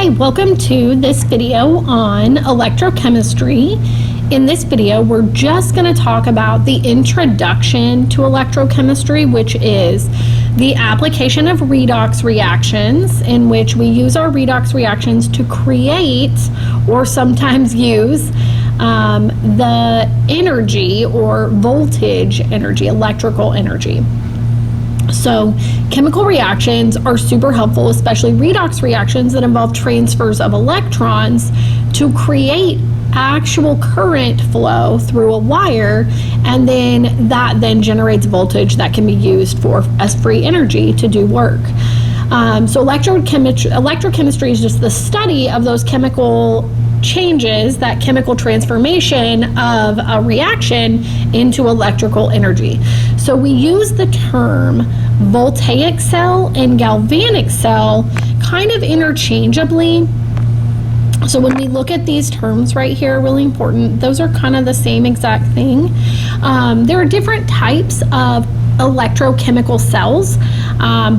Hi, welcome to this video on electrochemistry. In this video, we're just going to talk about the introduction to electrochemistry, which is the application of redox reactions, in which we use our redox reactions to create or sometimes use the energy or voltage energy, electrical energy. So chemical reactions are super helpful, especially redox reactions that involve transfers of electrons to create actual current flow through a wire, and then that generates voltage that can be used for as free energy to do work. So electrochemistry is just the study of those chemical changes, that chemical transformation of a reaction into electrical energy. So we use the term voltaic cell and galvanic cell kind of interchangeably. So when we look at these terms right here, really important, those are kind of the same exact thing. There are different types of electrochemical cells,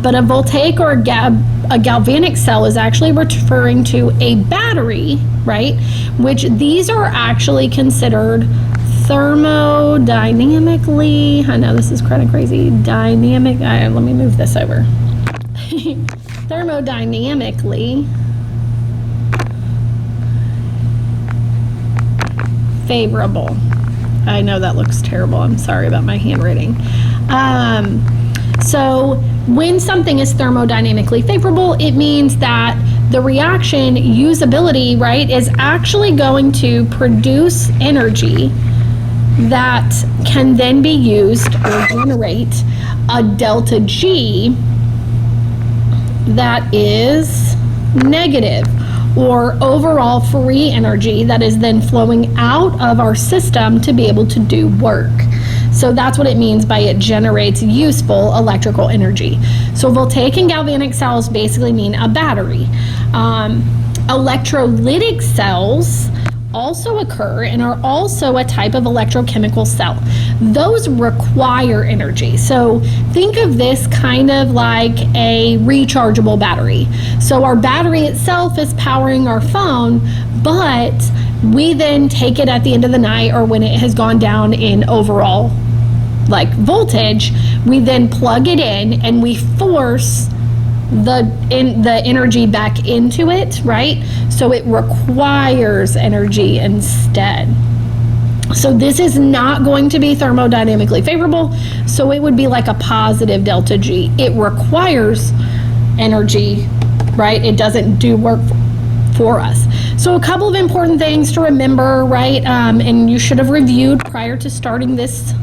but a voltaic or a galvanic cell is actually referring to a battery, right? Which these are actually considered thermodynamically, I know this is kind of crazy, let me move this over. Thermodynamically favorable. I know that looks terrible. I'm sorry about my handwriting. So when something is thermodynamically favorable, it means that the reaction usability, right, is actually going to produce energy that can then be used or generate a delta G that is negative, or overall free energy that is then flowing out of our system to be able to do work. So that's what it means by it generates useful electrical energy. So voltaic and galvanic cells basically mean a battery. Electrolytic cells also occur and are also a type of electrochemical cell. Those require energy. So think of this kind of like a rechargeable battery. So our battery itself is powering our phone, but we then take it at the end of the night or when it has gone down in overall like voltage, we then plug it in and we force the energy back into it, right? So it requires energy instead. So this is not going to be thermodynamically favorable, so it would be like a positive delta G. It requires energy, right? It doesn't do work for us. So a couple of important things to remember, right? And you should have reviewed prior to starting this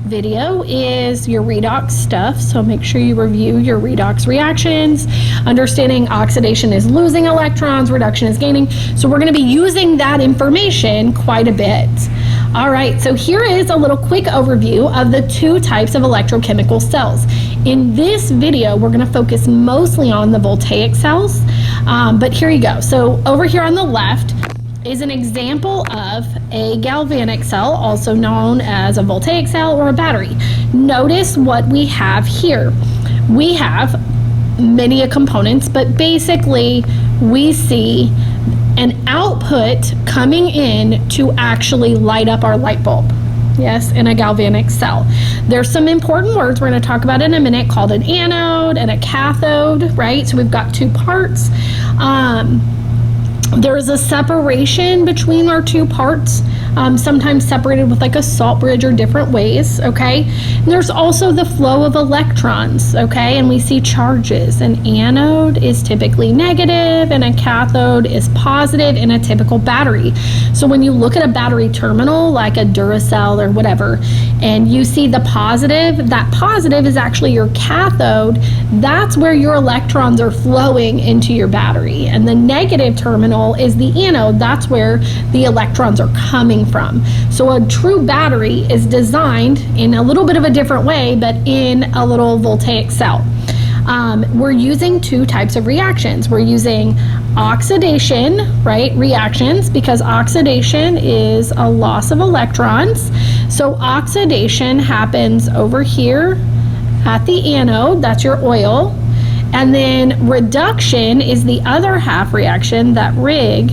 video is your redox stuff. So make sure you review your redox reactions. Understanding oxidation is losing electrons, reduction is gaining. So we're going to be using that information quite a bit. All right, so here is a little quick overview of the two types of electrochemical cells. In this video, we're going to focus mostly on the voltaic cells, but here you go. So over here on the left is an example of a galvanic cell, also known as a voltaic cell or a battery. Notice what we have here. We have many components, but basically we see an output coming in to actually light up our light bulb. Yes, in a galvanic cell. There's some important words we're going to talk about in a minute called an anode and a cathode, right? So we've got two parts. There's a separation between our two parts, sometimes separated with like a salt bridge or different ways, okay? And there's also the flow of electrons, okay? And we see charges. An anode is typically negative and a cathode is positive in a typical battery. So when you look at a battery terminal, like a Duracell or whatever, and you see the positive, that positive is actually your cathode. That's where your electrons are flowing into your battery. And the negative terminal is the anode. That's where the electrons are coming from. So a true battery is designed in a little bit of a different way, but in a little voltaic cell. We're using two types of reactions. We're using oxidation, right, reactions, because oxidation is a loss of electrons. So oxidation happens over here at the anode, that's your oil, And then reduction is the other half reaction, that rig,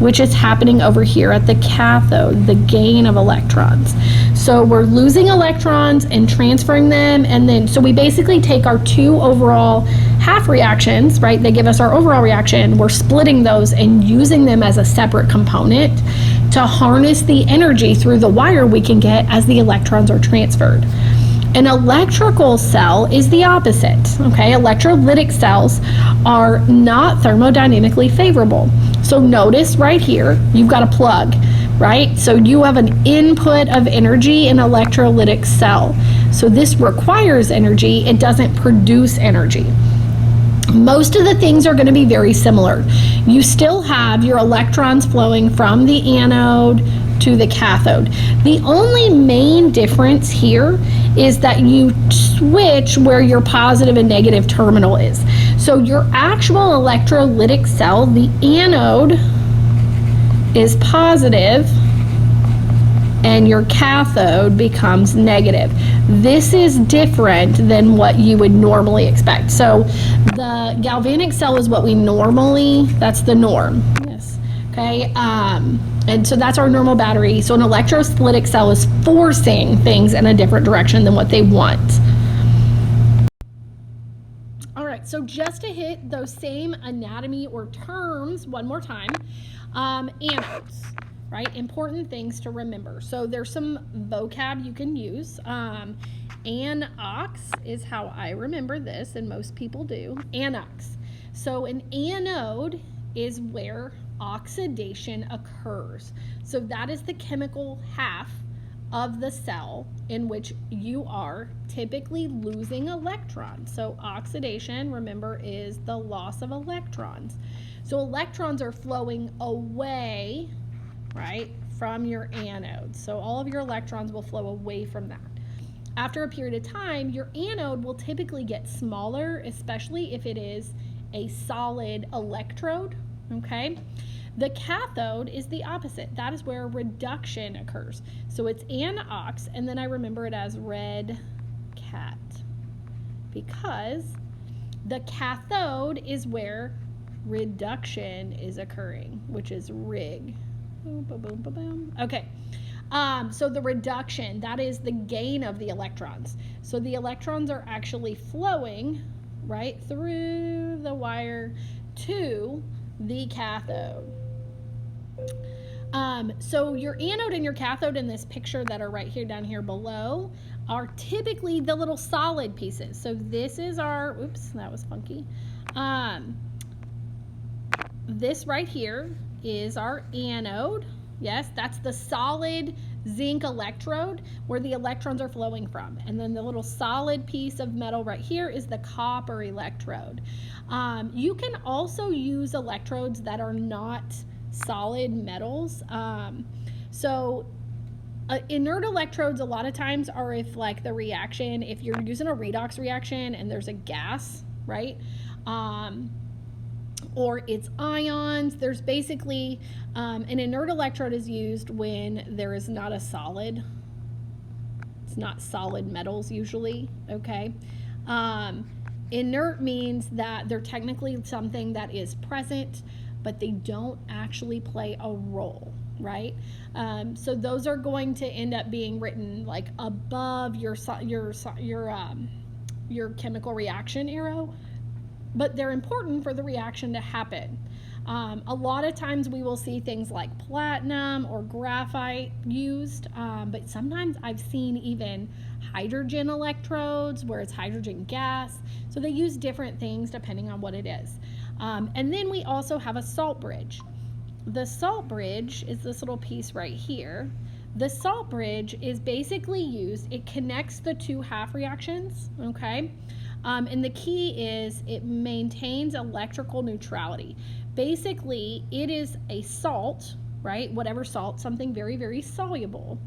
which is happening over here at the cathode, the gain of electrons. So we're losing electrons and transferring them, and then, so we basically take our two overall half reactions, right? They give us our overall reaction. We're splitting those and using them as a separate component to harness the energy through the wire we can get as the electrons are transferred. An electrical cell is the opposite, okay? Electrolytic cells are not thermodynamically favorable. So notice right here, you've got a plug, right? So you have an input of energy in an electrolytic cell. So this requires energy, it doesn't produce energy. Most of the things are going to be very similar. You still have your electrons flowing from the anode to the cathode. The only main difference here is that you switch where your positive and negative terminal is. So your actual electrolytic cell, the anode is positive and your cathode becomes negative. This is different than what you would normally expect. So the galvanic cell is what we normally, that's the norm. Yes. Okay. And so that's our normal battery. So an electrolytic cell is forcing things in a different direction than what they want. All right, so just to hit those same anatomy or terms one more time, anodes, right? Important things to remember. So there's some vocab you can use. Anox is how I remember this, and most people do. Anox. So an anode is where oxidation occurs. So that is the chemical half of the cell in which you are typically losing electrons. So oxidation, remember, is the loss of electrons. So electrons are flowing away, right, from your anode. So all of your electrons will flow away from that. After a period of time, your anode will typically get smaller, especially if it is a solid electrode, okay? The cathode is the opposite. That is where reduction occurs. So it's anox, and then I remember it as red cat, because the cathode is where reduction is occurring, which is rig. Okay. So the reduction, that is the gain of the electrons. So the electrons are actually flowing right through the wire to the cathode. So your anode and your cathode in this picture that are right here down here below are typically the little solid pieces. So this is our, oops, that was funky. This right here is our anode. Yes, that's the solid zinc electrode where the electrons are flowing from. And then the little solid piece of metal right here is the copper electrode. You can also use electrodes that are not solid metals. Inert electrodes a lot of times are if like the reaction, if you're using a redox reaction and there's a gas, right? Or it's ions. There's basically, an inert electrode is used when there is not a solid. It's not solid metals usually, okay? Inert means that they're technically something that is present, but they don't actually play a role, right? So those are going to end up being written like above your chemical reaction arrow, but they're important for the reaction to happen. A lot of times we will see things like platinum or graphite used, but sometimes I've seen even hydrogen electrodes where it's hydrogen gas. So they use different things depending on what it is. And then we also have a salt bridge. The salt bridge is this little piece right here. The salt bridge is basically used, it connects the two half reactions, okay? And the key is it maintains electrical neutrality. Basically, it is a salt, right? Whatever salt, something very, very soluble.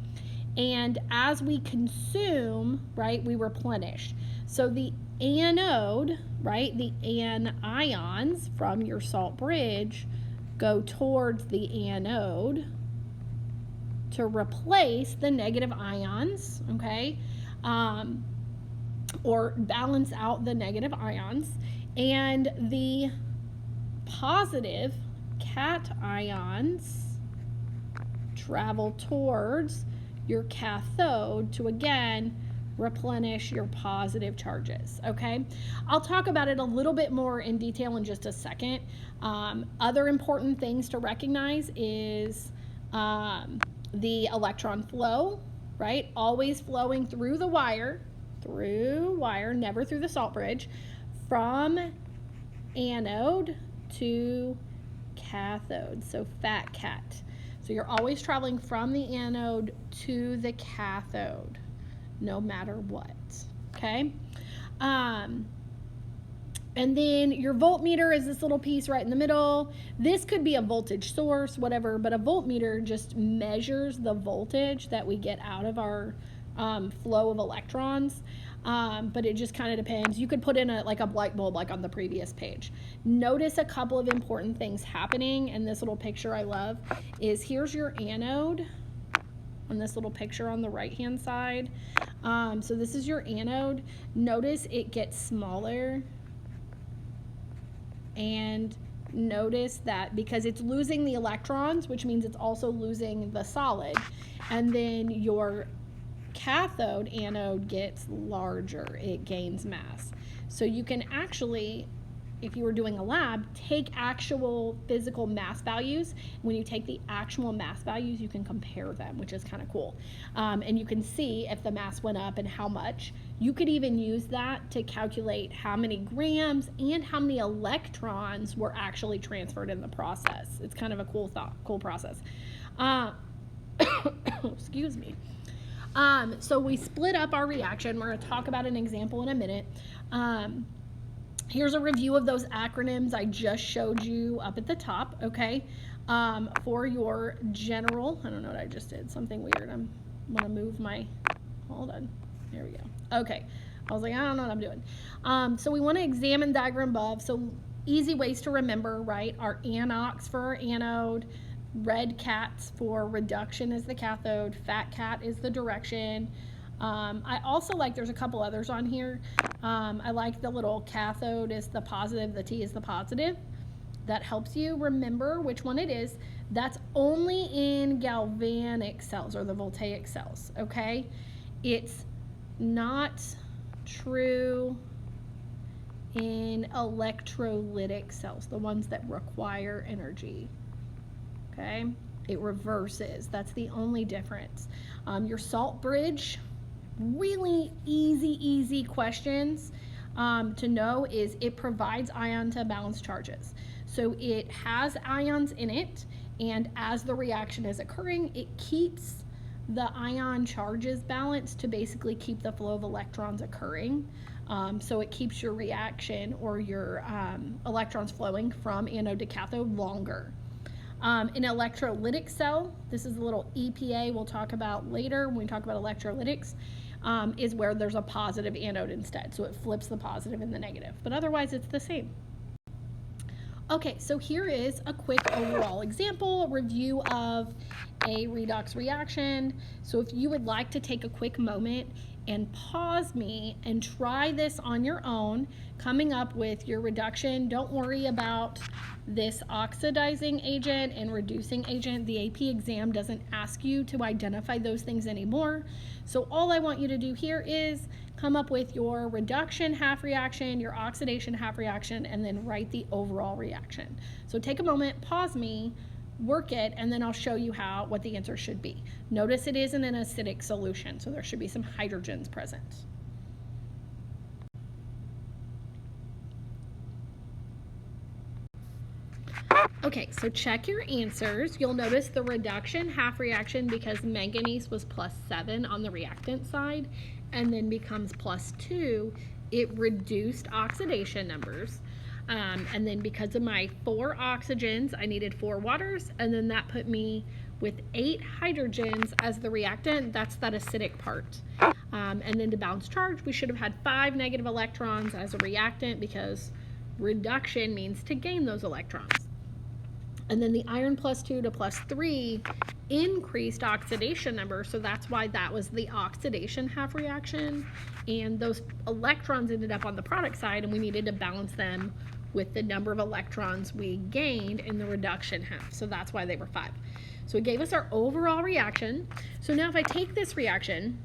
And as we consume, right, we replenish. So the anode, right, the anions from your salt bridge go towards the anode to replace the negative ions, okay? Or balance out the negative ions. And the positive cations travel towards your cathode to, again, replenish your positive charges, okay? I'll talk about it a little bit more in detail in just a second. Other important things to recognize is the electron flow, right? Always flowing through the wire, never through the salt bridge, from anode to cathode, so fat cat. So you're always traveling from the anode to the cathode, no matter what, okay? And then your voltmeter is this little piece right in the middle. This could be a voltage source, whatever, but a voltmeter just measures the voltage that we get out of our flow of electrons. But it just kind of depends. You could put in a light bulb like on the previous page. Notice a couple of important things happening, and this little picture I love is here's your anode on this little picture on the right hand side. So this is your anode. Notice it gets smaller, and notice that because it's losing the electrons, which means it's also losing the solid, and then your cathode anode gets larger, it gains mass. So you can actually, if you were doing a lab, take actual physical mass values. When you take the actual mass values, you can compare them, which is kind of cool. And you can see if the mass went up and how much. You could even use that to calculate how many grams and how many electrons were actually transferred in the process. It's kind of a cool process. Excuse me. So we split up our reaction. We're going to talk about an example in a minute. Here's a review of those acronyms I just showed you up at the top, okay? For your general, I don't know what I just did, something weird. I'm going to move my, hold on, there we go. Okay, I was like, I don't know what I'm doing. So we want to examine diagram above. So easy ways to remember, right, are anox for our anode, red cats for reduction is the cathode, fat cat is the direction. I also like, there's a couple others on here. I like the little cathode is the positive, the T is the positive. That helps you remember which one it is. That's only in galvanic cells or the voltaic cells, okay? It's not true in electrolytic cells, the ones that require energy. Okay, it reverses. That's the only difference. Your salt bridge, really easy questions to know is it provides ion to balance charges. So it has ions in it, and as the reaction is occurring, it keeps the ion charges balanced to basically keep the flow of electrons occurring. So it keeps your reaction or your electrons flowing from anode to cathode longer. An electrolytic cell, this is a little EPA we'll talk about later when we talk about electrolytics, is where there's a positive anode instead. So it flips the positive and the negative, but otherwise it's the same. Okay, so here is a quick overall example, review of a redox reaction. So if you would like to take a quick moment and pause me and try this on your own, coming up with your reduction. Don't worry about this oxidizing agent and reducing agent. The AP exam doesn't ask you to identify those things anymore. So all I want you to do here is come up with your reduction half reaction, your oxidation half reaction, and then write the overall reaction. So take a moment, pause me, work it, and then I'll show you what the answer should be. Notice it is in an acidic solution, so there should be some hydrogens present. Okay, so check your answers. You'll notice the reduction half reaction, because manganese was +7 on the reactant side and then becomes +2, it reduced oxidation numbers. And then because of my 4 oxygens, I needed 4 waters, and then that put me with 8 hydrogens as the reactant. That's that acidic part. And then to balance charge, we should have had 5 negative electrons as a reactant, because reduction means to gain those electrons. And then the iron +2 to +3 increased oxidation number, so that's why that was the oxidation half reaction. And those electrons ended up on the product side, and we needed to balance them with the number of electrons we gained in the reduction half. So that's why they were 5. So it gave us our overall reaction. So now if I take this reaction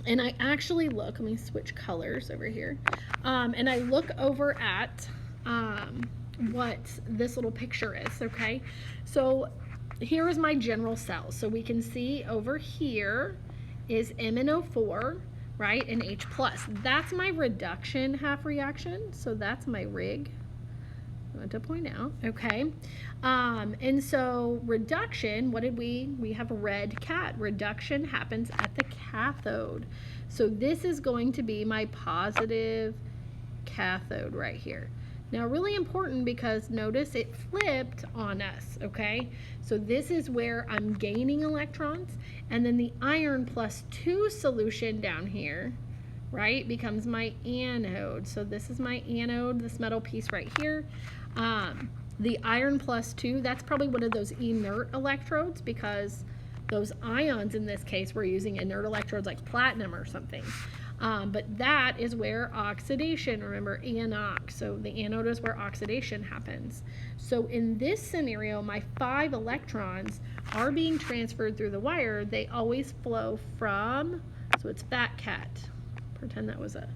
and I actually look, let me switch colors over here, and I look over at what this little picture is, okay? So here is my general cell. So we can see over here is MnO4, right, and H+. That's my reduction half reaction, so that's my rig. I want to point out, okay? And so reduction, what did we have a red cat. Reduction happens at the cathode. So this is going to be my positive cathode right here. Now, really important because notice it flipped on us, okay? So this is where I'm gaining electrons, and then the iron +2 solution down here, right, becomes my anode. So this is my anode, this metal piece right here. The iron +2, that's probably one of those inert electrodes because those ions in this case we're using inert electrodes like platinum or something. But that is where oxidation, remember, anox, so the anode is where oxidation happens. So in this scenario, my 5 electrons are being transferred through the wire. They always flow from, so it's fat cat. Pretend that was a,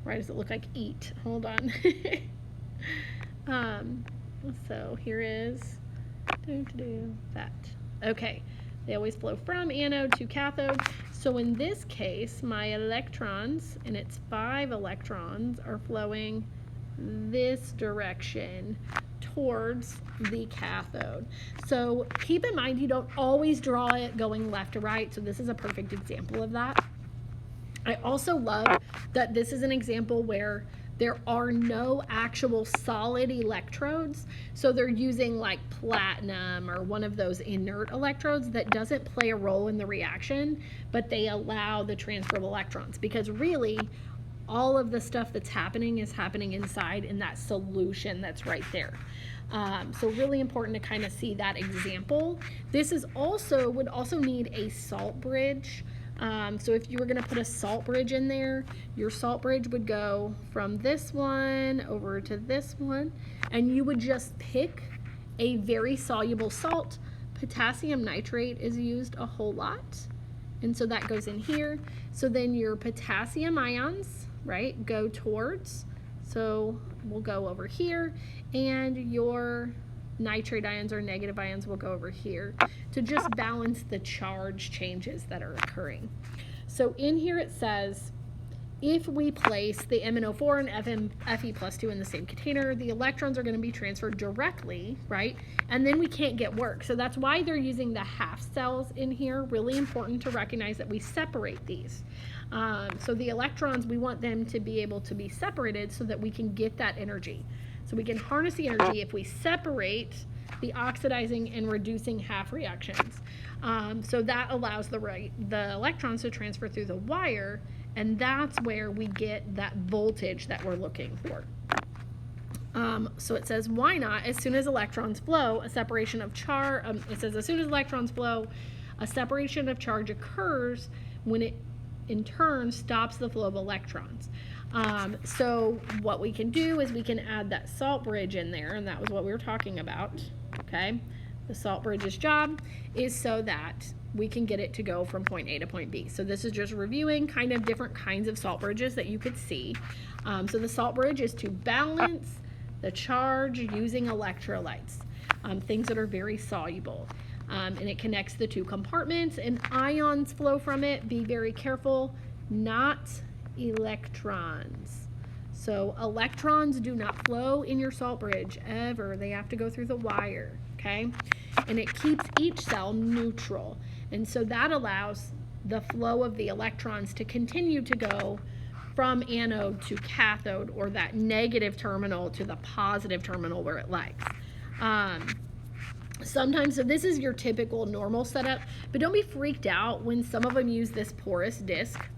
why does it look like eat? Hold on. So here is that. Okay, they always flow from anode to cathode. So in this case, my electrons, and it's 5 electrons, are flowing this direction towards the cathode. So keep in mind, you don't always draw it going left to right. So this is a perfect example of that. I also love that this is an example where there are no actual solid electrodes. So they're using like platinum or one of those inert electrodes that doesn't play a role in the reaction, but they allow the transfer of electrons, because really all of the stuff that's happening is happening inside in that solution that's right there. So really important to kind of see that example. This is also, would also need a salt bridge. So if you were going to put a salt bridge in there, your salt bridge would go from this one over to this one, and you would just pick a very soluble salt. Potassium nitrate is used a whole lot, and so that goes in here. So then your potassium ions, right, go towards, so we'll go over here, and your nitrate ions or negative ions will go over here to just balance the charge changes that are occurring. So in here it says, if we place the MnO4 and Fe+2 in the same container, the electrons are going to be transferred directly, right? And then we can't get work. So that's why they're using the half cells in here. Really important to recognize that we separate these. So the electrons, we want them to be able to be separated so that we can get that energy. So we can harness the energy if we separate the oxidizing and reducing half reactions. So that allows the electrons to transfer through the wire, and that's where we get that voltage that we're looking for. So it says, why not? As soon as electrons flow, a separation of charge, it says as soon as electrons flow, a separation of charge occurs when it in turn stops the flow of electrons. So what we can do is we can add that salt bridge in there, and that was what we were talking about, okay? The salt bridge's job is so that we can get it to go from point A to point B. So this is just reviewing kind of different kinds of salt bridges that you could see. So the salt bridge is to balance the charge using electrolytes, things that are very soluble. And it connects the two compartments, and ions flow from it. Be very careful, not electrons. So electrons do not flow in your salt bridge ever. They have to go through the wire, okay? And it keeps each cell neutral. And so that allows the flow of the electrons to continue to go from anode to cathode, or that negative terminal to the positive terminal where it likes. Sometimes, so this is your typical normal setup, but don't be freaked out when some of them use this porous disc.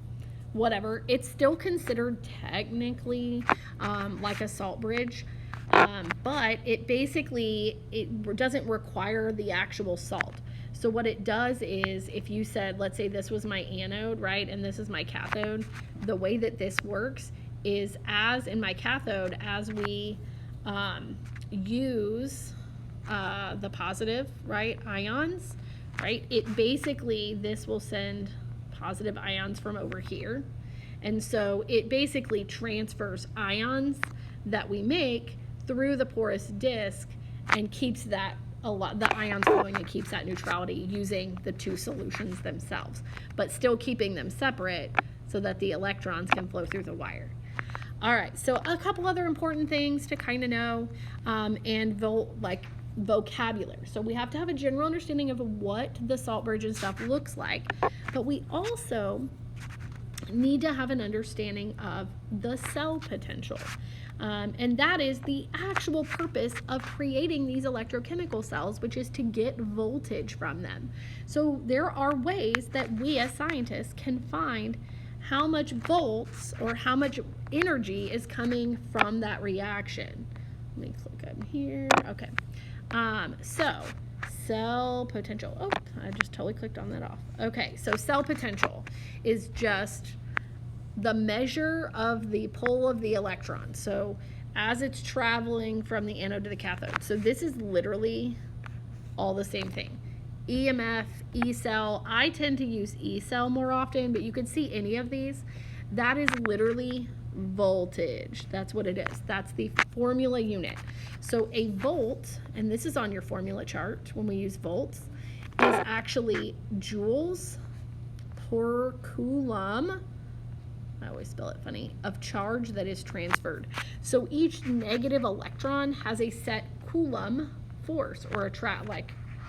Whatever, it's still considered technically like a salt bridge. But it basically, it doesn't require the actual salt. So what it does is, if you said, let's say this was my anode, right, and this is my cathode, the way that this works is, as in my cathode, as we use the positive, right, ions, right, it basically, this will send positive ions from over here. And so it basically transfers ions that we make through the porous disc and keeps that the ions flowing, and keeps that neutrality using the two solutions themselves, but still keeping them separate so that the electrons can flow through the wire. All right, so a couple other important things to kind of know, and vocabulary. So we have to have a general understanding of what the salt bridge and stuff looks like, but we also need to have an understanding of the cell potential. And that is the actual purpose of creating these electrochemical cells, which is to get voltage from them. So there are ways that we as scientists can find how much volts or how much energy is coming from that reaction. Let me click on here. Okay. So cell potential. Oh, I just totally clicked on that off. Okay, so cell potential is just the measure of the pull of the electron. So as it's traveling from the anode to the cathode. So this is literally all the same thing. EMF, E-cell. I tend to use E-cell more often, but you can see any of these. That is literally voltage. That's what it is. That's the formula unit. So a volt, and this is on your formula chart when we use volts, is actually joules per coulomb, I always spell it funny, of charge that is transferred. So each negative electron has a set coulomb force, or a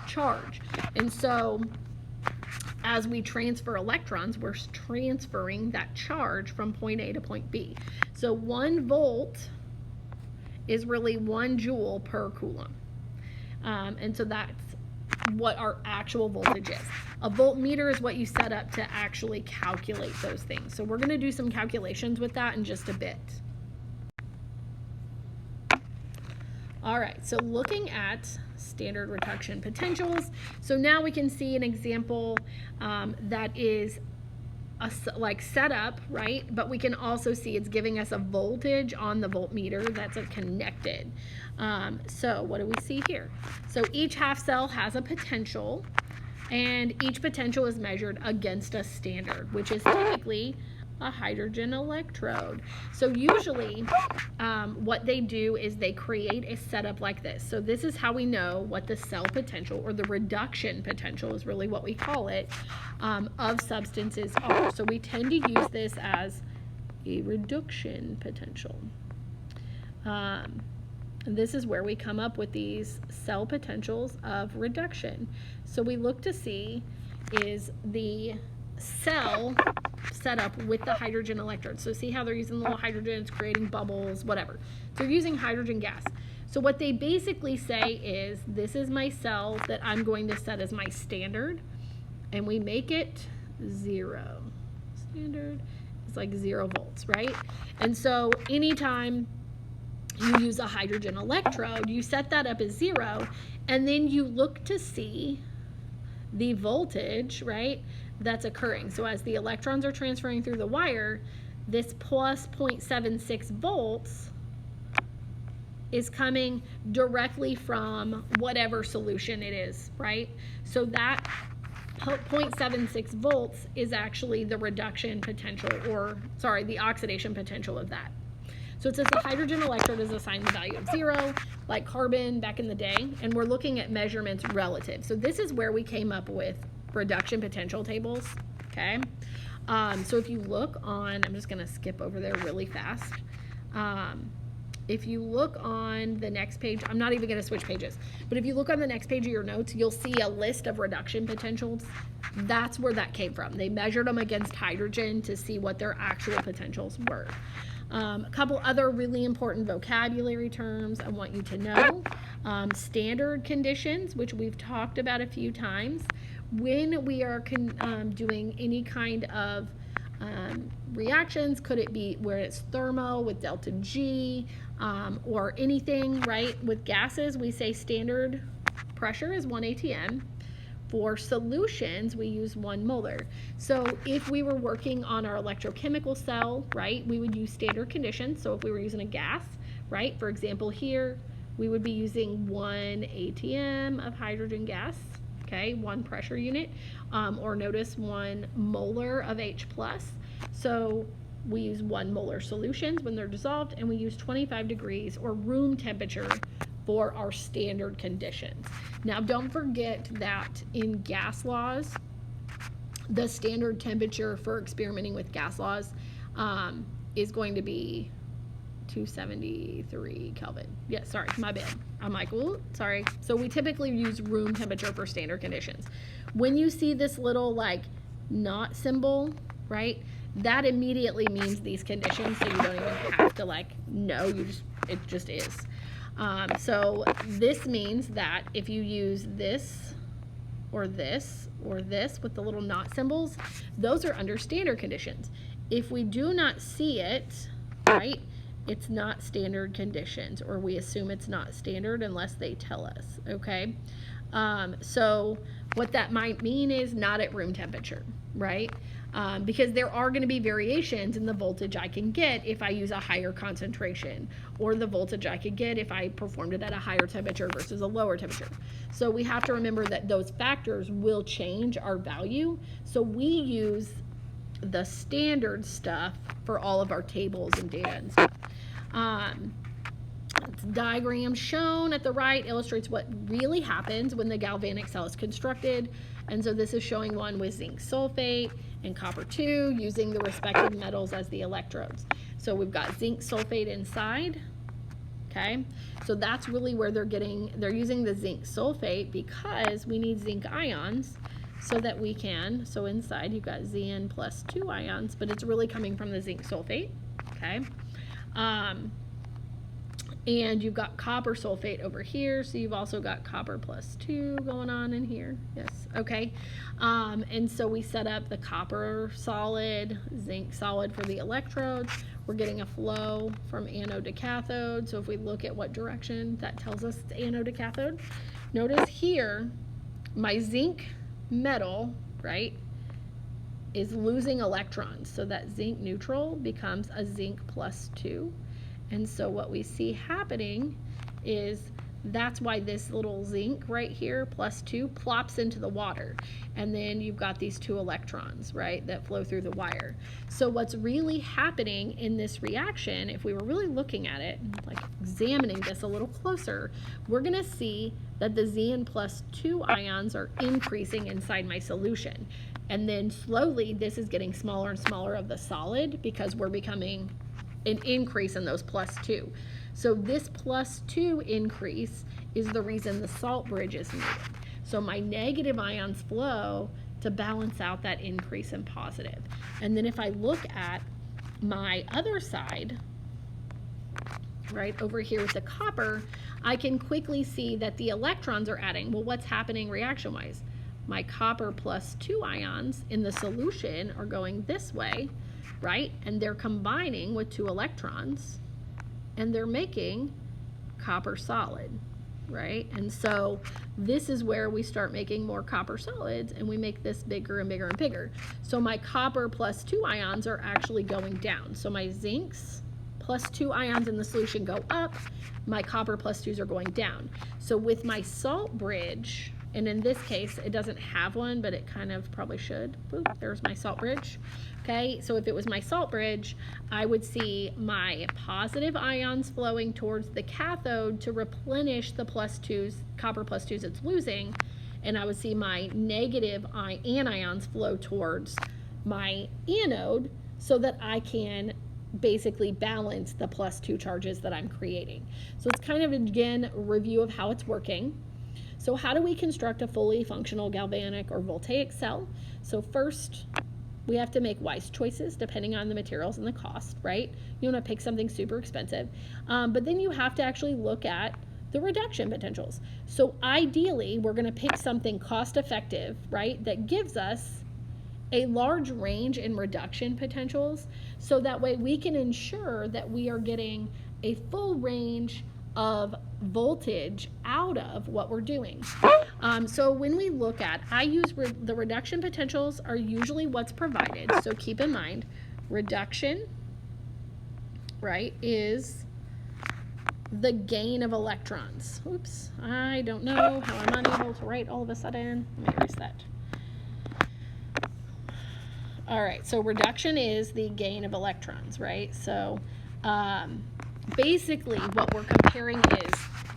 charge. And so as we transfer electrons, we're transferring that charge from point A to point B. So 1 volt is really 1 joule per coulomb. And so that's what our actual voltage is. A voltmeter is what you set up to actually calculate those things. So we're going to do some calculations with that in just a bit. All right, so looking at standard reduction potentials. So now we can see an example that is set up, right? But we can also see it's giving us a voltage on the voltmeter that's connected. So what do we see here? So each half cell has a potential, and each potential is measured against a standard, which is typically a hydrogen electrode. So usually what they do is they create a setup like this. So this is how we know what the cell potential, or the reduction potential is really what we call it, of substances are. So we tend to use this as a reduction potential. And this is where we come up with these cell potentials of reduction. So we look to see, is the cell set up with the hydrogen electrode. So see how they're using little hydrogens, creating bubbles, whatever. So they're using hydrogen gas. So what they basically say is, this is my cell that I'm going to set as my standard, and we make it 0. Standard is like 0 volts, right? And so anytime you use a hydrogen electrode, you set that up as 0, and then you look to see the voltage, right, that's occurring. So as the electrons are transferring through the wire, this plus 0.76 volts is coming directly from whatever solution it is, right? So that 0.76 volts is actually the reduction potential, or sorry, the oxidation potential of that. So it says the hydrogen electrode is assigned the value of 0, like carbon back in the day, and we're looking at measurements relative. So this is where we came up with reduction potential tables, okay? So if you look on, I'm just going to skip over there really fast. If you look on the next page, I'm not even going to switch pages, but if you look on the next page of your notes, you'll see a list of reduction potentials. That's where that came from. They measured them against hydrogen to see what their actual potentials were. A couple other really important vocabulary terms I want you to know. Standard conditions, which we've talked about a few times. When we are doing any kind of reactions, could it be where it's thermo with delta G, or anything, right? With gases, we say standard pressure is 1 atm. For solutions, we use 1 molar. So if we were working on our electrochemical cell, right, we would use standard conditions. So if we were using a gas, right, for example here, we would be using 1 atm of hydrogen gas, okay, 1 pressure unit, or notice 1 molar of H+. So we use 1 molar solutions when they're dissolved, and we use 25 degrees or room temperature for our standard conditions. Now don't forget that in gas laws, the standard temperature for experimenting with gas laws is going to be 273 Kelvin. Yeah, sorry, my bad. I'm like, ooh, sorry. So we typically use room temperature for standard conditions. When you see this little like not symbol, right, that immediately means these conditions, so you don't even have to like know, it just is. So this means that if you use this or this or this with the little not symbols, those are under standard conditions. If we do not see it, right, it's not standard conditions, or we assume it's not standard unless they tell us, okay? So what that might mean is not at room temperature, right? Because there are going to be variations in the voltage I can get if I use a higher concentration, or the voltage I could get if I performed it at a higher temperature versus a lower temperature. So we have to remember that those factors will change our value. So we use the standard stuff for all of our tables and data and stuff. Diagram shown at the right illustrates what really happens when the galvanic cell is constructed. And so this is showing one with zinc sulfate and copper 2 using the respective metals as the electrodes. So we've got zinc sulfate inside, okay? So that's really where they're using the zinc sulfate because we need zinc ions so that we can, so inside you've got Zn plus 2 ions, but it's really coming from the zinc sulfate, okay? And you've got copper sulfate over here, so you've also got copper plus 2 going on in here. Yes, okay. And so we set up the copper solid, zinc solid for the electrodes. We're getting a flow from anode to cathode. So if we look at what direction, that tells us it's anode to cathode. Notice here, my zinc metal, right, is losing electrons. So that zinc neutral becomes a zinc plus 2. And so what we see happening is that's why this little zinc right here, plus 2, plops into the water. And then you've got these 2 electrons, right, that flow through the wire. So what's really happening in this reaction, if we were really looking at it, like examining this a little closer, we're going to see that the Zn plus 2 ions are increasing inside my solution. And then slowly this is getting smaller and smaller of the solid because we're becoming an increase in those plus 2. So this plus 2 increase is the reason the salt bridge is needed. So my negative ions flow to balance out that increase in positive. And then if I look at my other side, right over here with the copper, I can quickly see that the electrons are adding. Well, what's happening reaction-wise? My copper plus 2 ions in the solution are going this way, right? And they're combining with 2 electrons and they're making copper solid, right? And so this is where we start making more copper solids and we make this bigger and bigger and bigger. So my copper plus 2 ions are actually going down. So my zincs plus 2 ions in the solution go up, my copper plus 2s are going down. So with my salt bridge, and in this case, it doesn't have one, but it kind of probably should. Boop, there's my salt bridge. Okay, so if it was my salt bridge, I would see my positive ions flowing towards the cathode to replenish the plus 2s, copper plus 2s it's losing, and I would see my negative anions flow towards my anode so that I can basically balance the plus 2 charges that I'm creating. So it's kind of, again, a review of how it's working. So how do we construct a fully functional galvanic or voltaic cell? So first, we have to make wise choices depending on the materials and the cost, right? You want to pick something super expensive. But then you have to actually look at the reduction potentials. So ideally, we're going to pick something cost effective, right, that gives us a large range in reduction potentials, so that way we can ensure that we are getting a full range of voltage out of what we're doing. So when we look at, I use the reduction potentials are usually what's provided. So keep in mind, reduction, right, is the gain of electrons. Oops, I don't know how I'm unable to write all of a sudden. Let me erase that. All right, so reduction is the gain of electrons, right? So basically what we're comparing is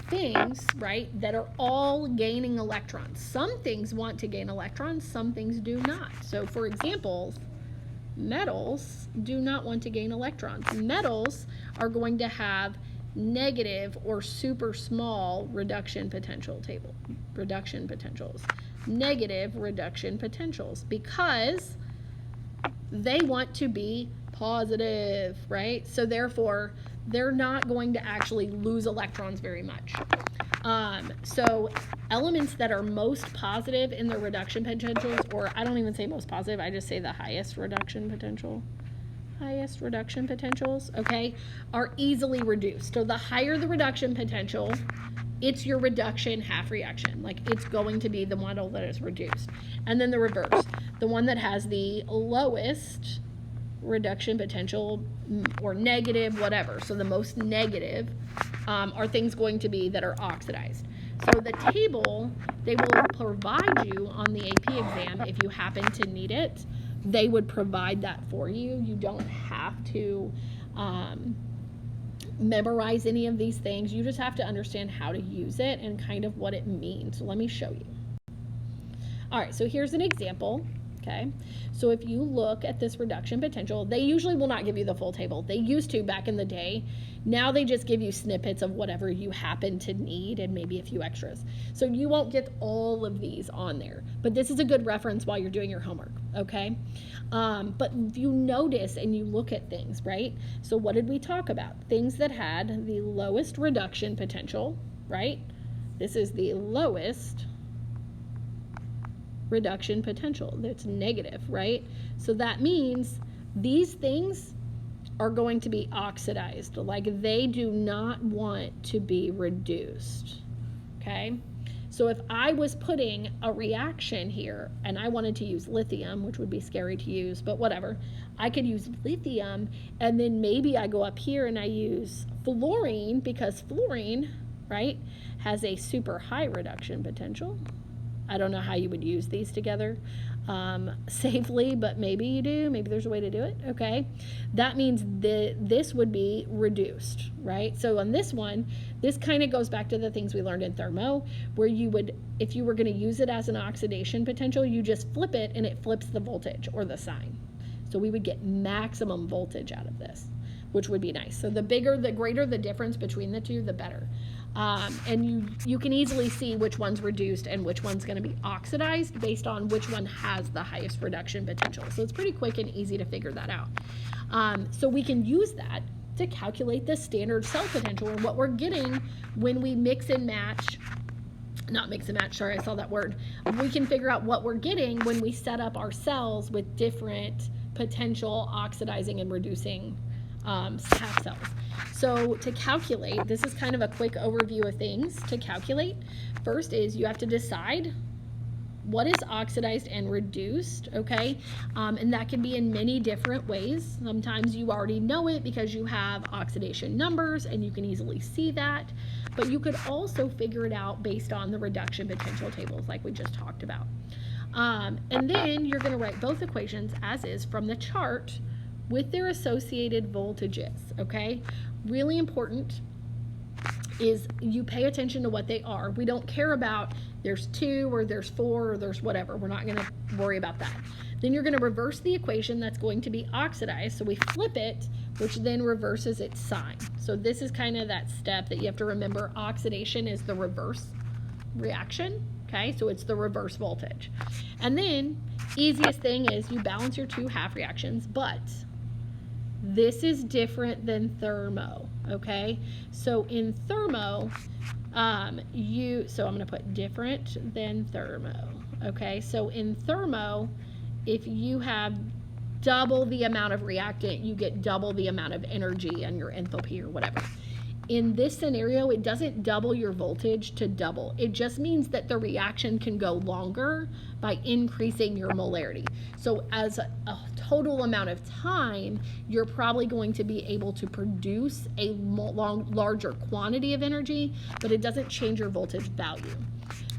things, right, that are all gaining electrons. Some things want to gain electrons, some things do not. So for example, metals do not want to gain electrons. Metals are going to have negative or super small reduction potentials, negative reduction potentials, because they want to be positive, right? So therefore, they're not going to actually lose electrons very much. So elements that are most positive in their reduction potentials, or I don't even say most positive, I just say the highest reduction potentials, okay, are easily reduced. So the higher the reduction potential, it's your reduction half reaction. Like, it's going to be the model that is reduced. And then the reverse, the one that has the lowest reduction potential or negative, whatever. So the most negative are things going to be that are oxidized. So the table, they will provide you on the AP exam if you happen to need it. They would provide that for you. You don't have to memorize any of these things. You just have to understand how to use it and kind of what it means. So let me show you. All right, so here's an example. Okay, so if you look at this reduction potential, they usually will not give you the full table. They used to back in the day. Now they just give you snippets of whatever you happen to need and maybe a few extras. So you won't get all of these on there, but this is a good reference while you're doing your homework, okay? But if you notice and you look at things, right? So what did we talk about? Things that had the lowest reduction potential, right? This is the lowest reduction potential. That's negative, right? So that means these things are going to be oxidized. Like, they do not want to be reduced, okay? So if I was putting a reaction here and I wanted to use lithium, which would be scary to use, but whatever, I could use lithium, and then maybe I go up here and I use fluorine, because fluorine, right, has a super high reduction potential. I don't know how you would use these together safely, but maybe you do. Maybe there's a way to do it, okay? That means this would be reduced, right? So on this one, this kind of goes back to the things we learned in thermo, where you would, if you were going to use it as an oxidation potential, you just flip it and it flips the voltage or the sign. So we would get maximum voltage out of this, which would be nice. So the bigger, the greater the difference between the two, the better. And you can easily see which one's reduced and which one's going to be oxidized based on which one has the highest reduction potential. So it's pretty quick and easy to figure that out. So we can use that to calculate the standard cell potential, or what we're getting when we mix and match. Not mix and match, sorry, I saw that word. We can figure out what we're getting when we set up our cells with different potential oxidizing and reducing half cells. So to calculate, this is kind of a quick overview of things to calculate. First is you have to decide what is oxidized and reduced, okay? And that can be in many different ways. Sometimes you already know it because you have oxidation numbers and you can easily see that, but you could also figure it out based on the reduction potential tables like we just talked about. And then you're going to write both equations as is from the chart with their associated voltages, okay? Really important is you pay attention to what they are. We don't care about there's 2 or there's 4 or there's whatever. We're not going to worry about that. Then you're going to reverse the equation that's going to be oxidized. So we flip it, which then reverses its sign. So this is kind of that step that you have to remember. Oxidation is the reverse reaction, okay? So it's the reverse voltage. And then easiest thing is you balance your 2 half reactions, but this is different than thermo, okay? So in thermo, so I'm going to put different than thermo, okay? So in thermo, if you have double the amount of reactant, you get double the amount of energy and your enthalpy or whatever. In this scenario, it doesn't double your voltage to double. It just means that the reaction can go longer by increasing your molarity. So as a total amount of time, you're probably going to be able to produce a larger quantity of energy, but it doesn't change your voltage value.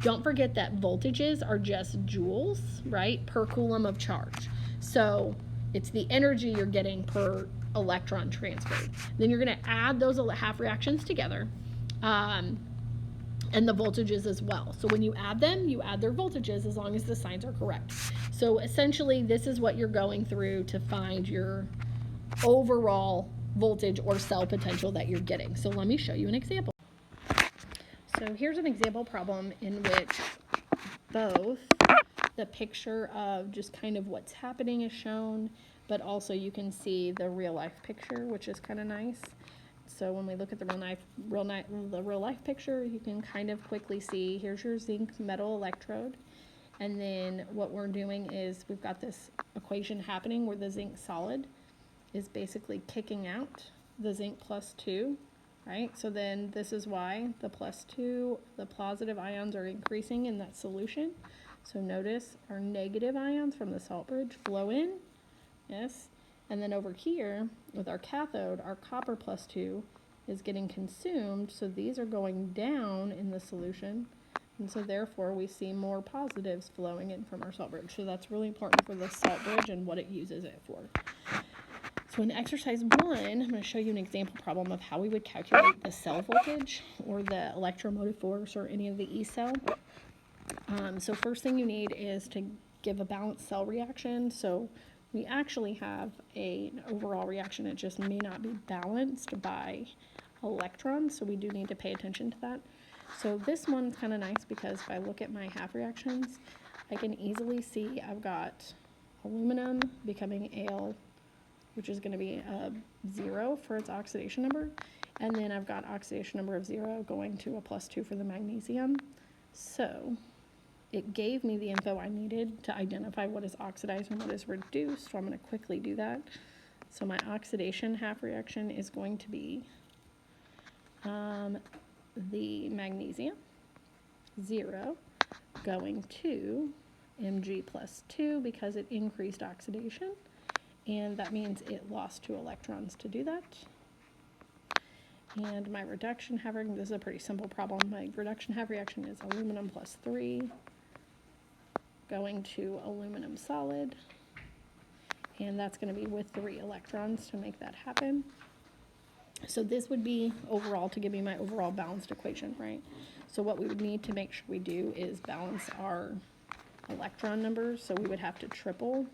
Don't forget that voltages are just joules, right, per coulomb of charge. So it's the energy you're getting per electron transferred. Then you're going to add those half reactions together, and the voltages as well. So when you add them, you add their voltages as long as the signs are correct. So essentially, this is what you're going through to find your overall voltage or cell potential that you're getting. So let me show you an example. So here's an example problem in which both the picture of just kind of what's happening is shown, but also you can see the real life picture, which is kind of nice. So when we look at the real life picture, you can kind of quickly see, here's your zinc metal electrode. And then what we're doing is we've got this equation happening where the zinc solid is basically kicking out the zinc plus 2, right? So then this is why the plus 2, the positive ions are increasing in that solution. So notice our negative ions from the salt bridge flow in, yes, and then over here with our cathode, our copper plus 2 is getting consumed, so these are going down in the solution, and so therefore we see more positives flowing in from our salt bridge. So that's really important for the salt bridge and what it uses it for. So in exercise 1, I'm going to show you an example problem of how we would calculate the cell voltage or the electromotive force or any of the E cell. So first thing you need is to give a balanced cell reaction. So we actually have an overall reaction. It just may not be balanced by electrons, so we do need to pay attention to that. So this one's kind of nice because if I look at my half reactions, I can easily see I've got aluminum becoming Al, which is going to be 0 for its oxidation number. And then I've got oxidation number of 0 going to a plus 2 for the magnesium. So it gave me the info I needed to identify what is oxidized and what is reduced. So I'm going to quickly do that. So my oxidation half reaction is going to be the magnesium, 0, going to Mg plus 2 because it increased oxidation. And that means it lost 2 electrons to do that. And my reduction half reaction, this is a pretty simple problem. My reduction half reaction is aluminum plus 3 going to aluminum solid. And that's going to be with 3 electrons to make that happen. So this would be overall to give me my overall balanced equation, right? So what we would need to make sure we do is balance our electron numbers. So we would have to triple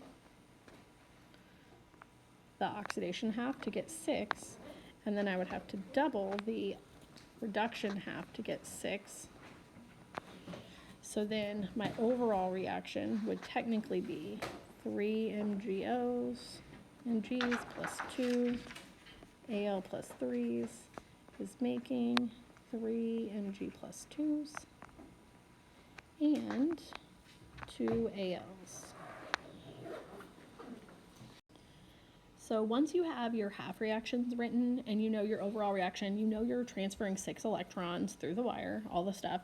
the oxidation half to get 6, and then I would have to double the reduction half to get 6. So then my overall reaction would technically be 3 MgOs, Mgs plus 2, Al plus 3s is making 3 Mg plus 2s and 2 Als. So once you have your half reactions written and you know your overall reaction, you know you're transferring 6 electrons through the wire, all the stuff.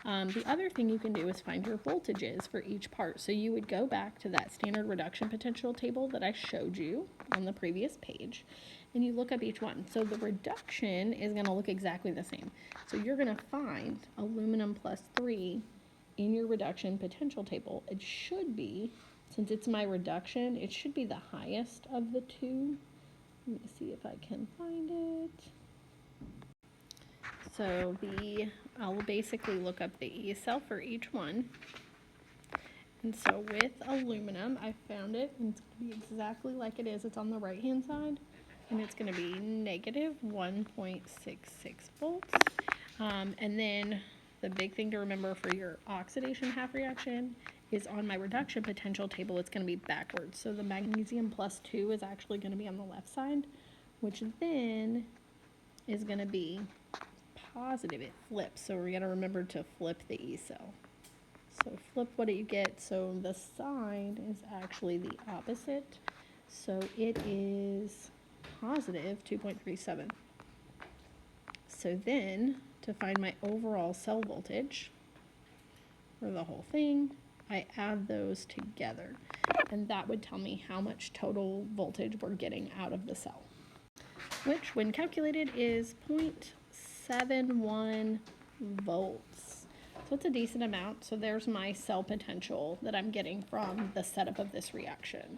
The other thing you can do is find your voltages for each part. So you would go back to that standard reduction potential table that I showed you on the previous page, and you look up each one. So the reduction is going to look exactly the same. So you're going to find aluminum plus 3 in your reduction potential table. It should be, since it's my reduction, it should be the highest of the 2. Let me see if I can find it. So I'll basically look up the E cell for each one. And so with aluminum, I found it, and it's going to be exactly like it is. It's on the right-hand side, and it's going to be negative 1.66 volts. And then the big thing to remember for your oxidation half reaction is on my reduction potential table, it's going to be backwards. So the magnesium plus 2 is actually going to be on the left side, which then is going to be positive. It flips. So we're going to remember to flip the E cell. So flip what you get. So the sign is actually the opposite. So it is positive 2.37. So then, to find my overall cell voltage for the whole thing, I add those together, and that would tell me how much total voltage we're getting out of the cell, which when calculated is 0.71 volts. So it's a decent amount. So there's my cell potential that I'm getting from the setup of this reaction.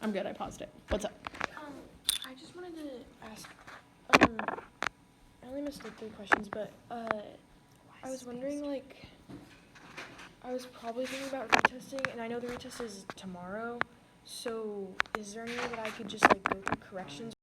I'm good, I paused it. What's up? I just wanted to ask, I only missed like 3 questions, but I was wondering, like, I was probably thinking about retesting, and I know the retest is tomorrow, so is there any way that I could just like go through corrections